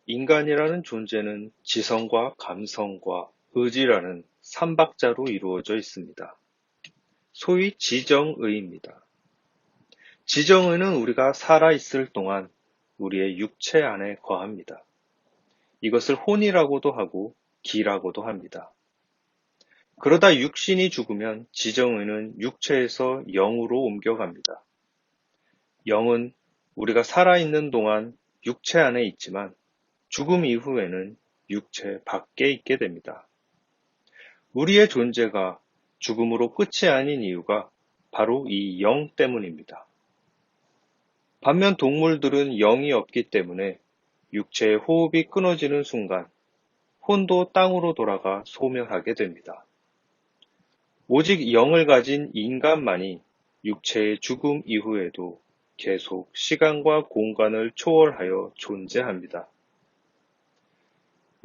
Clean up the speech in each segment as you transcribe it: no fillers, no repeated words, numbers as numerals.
인간이라는 존재는 지성과 감성과 의지라는 삼박자로 이루어져 있습니다. 소위 지정의입니다. 지정의는 우리가 살아있을 동안 우리의 육체 안에 거합니다. 이것을 혼이라고도 하고 기라고도 합니다. 그러다 육신이 죽으면 지정의는 육체에서 영으로 옮겨갑니다. 영은 우리가 살아있는 동안 육체 안에 있지만 죽음 이후에는 육체 밖에 있게 됩니다. 우리의 존재가 죽음으로 끝이 아닌 이유가 바로 이 영 때문입니다. 반면 동물들은 영이 없기 때문에 육체의 호흡이 끊어지는 순간 혼도 땅으로 돌아가 소멸하게 됩니다. 오직 영을 가진 인간만이 육체의 죽음 이후에도 계속 시간과 공간을 초월하여 존재합니다.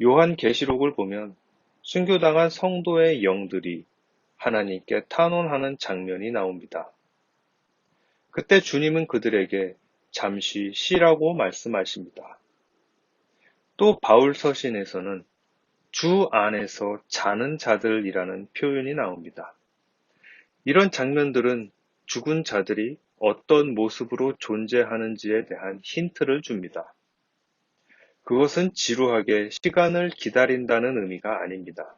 요한계시록을 보면 순교당한 성도의 영들이 하나님께 탄원하는 장면이 나옵니다. 그때 주님은 그들에게 잠시 쉬라고 말씀하십니다. 또 바울 서신에서는 주 안에서 자는 자들이라는 표현이 나옵니다. 이런 장면들은 죽은 자들이 어떤 모습으로 존재하는지에 대한 힌트를 줍니다. 그것은 지루하게 시간을 기다린다는 의미가 아닙니다.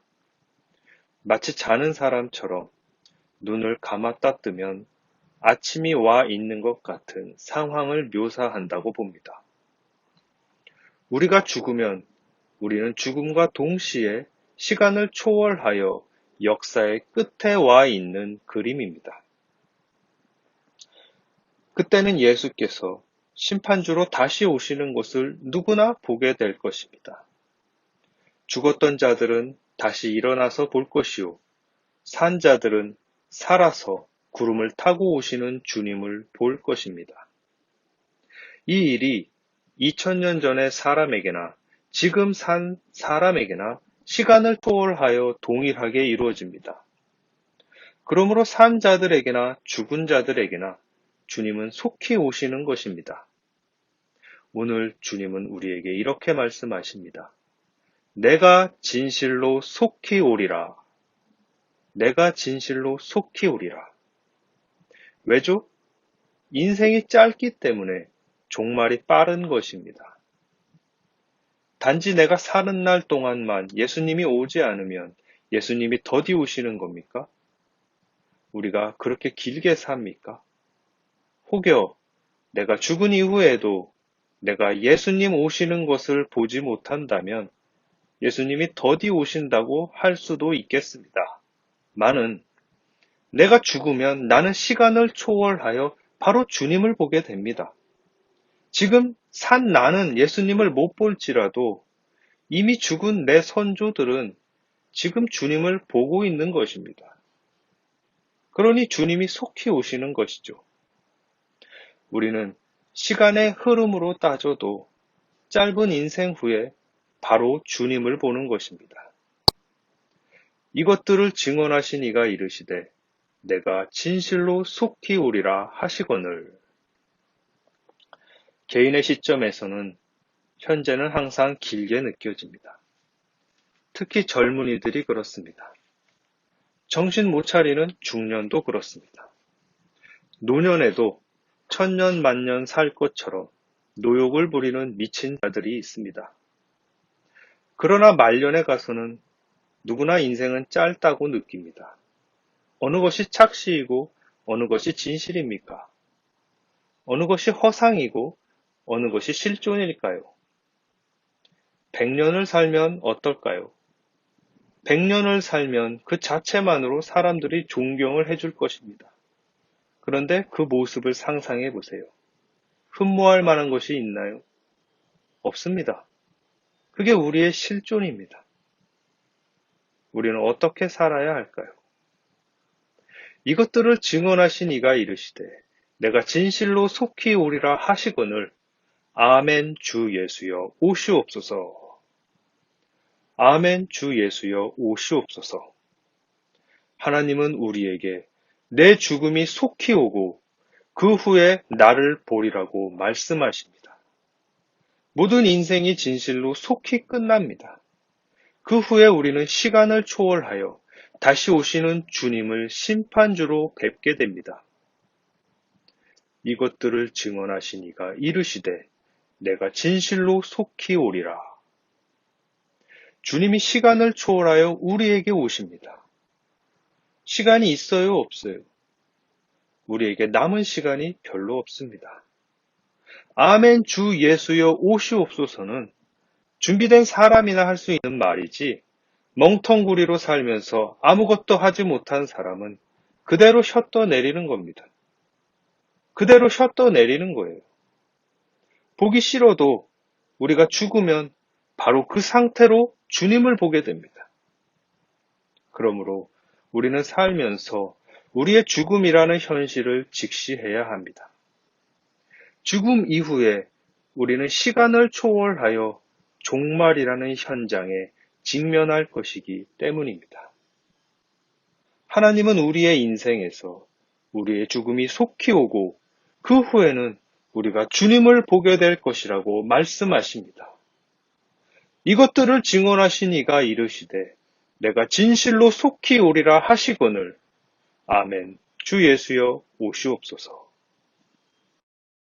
마치 자는 사람처럼 눈을 감았다 뜨면 아침이 와 있는 것 같은 상황을 묘사한다고 봅니다. 우리가 죽으면 우리는 죽음과 동시에 시간을 초월하여 역사의 끝에 와 있는 그림입니다. 그때는 예수께서 심판주로 다시 오시는 것을 누구나 보게 될 것입니다. 죽었던 자들은 다시 일어나서 볼 것이요, 산 자들은 살아서 구름을 타고 오시는 주님을 볼 것입니다. 이 일이 2000년 전의 사람에게나 지금 산 사람에게나 시간을 초월하여 동일하게 이루어집니다. 그러므로 산 자들에게나 죽은 자들에게나 주님은 속히 오시는 것입니다. 오늘 주님은 우리에게 이렇게 말씀하십니다. 내가 진실로 속히 오리라. 내가 진실로 속히 오리라. 왜죠? 인생이 짧기 때문에 종말이 빠른 것입니다. 단지 내가 사는 날 동안만 예수님이 오지 않으면 예수님이 더디 오시는 겁니까? 우리가 그렇게 길게 삽니까? 혹여 내가 죽은 이후에도 내가 예수님 오시는 것을 보지 못한다면 예수님이 더디 오신다고 할 수도 있겠습니다. 많은 내가 죽으면 나는 시간을 초월하여 바로 주님을 보게 됩니다. 지금 산 나는 예수님을 못 볼지라도 이미 죽은 내 선조들은 지금 주님을 보고 있는 것입니다. 그러니 주님이 속히 오시는 것이죠. 우리는 시간의 흐름으로 따져도 짧은 인생 후에 바로 주님을 보는 것입니다. 이것들을 증언하신 이가 이르시되 내가 진실로 속히 오리라 하시거늘. 개인의 시점에서는 현재는 항상 길게 느껴집니다. 특히 젊은이들이 그렇습니다. 정신 못 차리는 중년도 그렇습니다. 노년에도 천년 만년 살 것처럼 노욕을 부리는 미친 자들이 있습니다. 그러나 말년에 가서는 누구나 인생은 짧다고 느낍니다. 어느 것이 착시이고 어느 것이 진실입니까? 어느 것이 허상이고 어느 것이 실존일까요? 100년을 살면 어떨까요? 100년을 살면 그 자체만으로 사람들이 존경을 해줄 것입니다. 그런데 그 모습을 상상해 보세요. 흠모할 만한 것이 있나요? 없습니다. 그게 우리의 실존입니다. 우리는 어떻게 살아야 할까요? 이것들을 증언하신 이가 이르시되 내가 진실로 속히 오리라 하시거늘 아멘 주 예수여 오시옵소서. 아멘 주 예수여 오시옵소서. 하나님은 우리에게 내 죽음이 속히 오고 그 후에 나를 보리라고 말씀하십니다. 모든 인생이 진실로 속히 끝납니다. 그 후에 우리는 시간을 초월하여 다시 오시는 주님을 심판주로 뵙게 됩니다. 이것들을 증언하시니가 이르시되 내가 진실로 속히 오리라. 주님이 시간을 초월하여 우리에게 오십니다. 시간이 있어요, 없어요? 우리에게 남은 시간이 별로 없습니다. 아멘 주 예수여 오시옵소서는 준비된 사람이나 할 수 있는 말이지 멍텅구리로 살면서 아무것도 하지 못한 사람은 그대로 셔터 내리는 겁니다. 그대로 셔터 내리는 거예요. 보기 싫어도 우리가 죽으면 바로 그 상태로 주님을 보게 됩니다. 그러므로 우리는 살면서 우리의 죽음이라는 현실을 직시해야 합니다. 죽음 이후에 우리는 시간을 초월하여 종말이라는 현장에 직면할 것이기 때문입니다. 하나님은 우리의 인생에서 우리의 죽음이 속히 오고 그 후에는 우리가 주님을 보게 될 것이라고 말씀하십니다. 이것들을 증언하신 이가 이르시되 내가 진실로 속히 오리라 하시거늘 아멘 주 예수여 오시옵소서.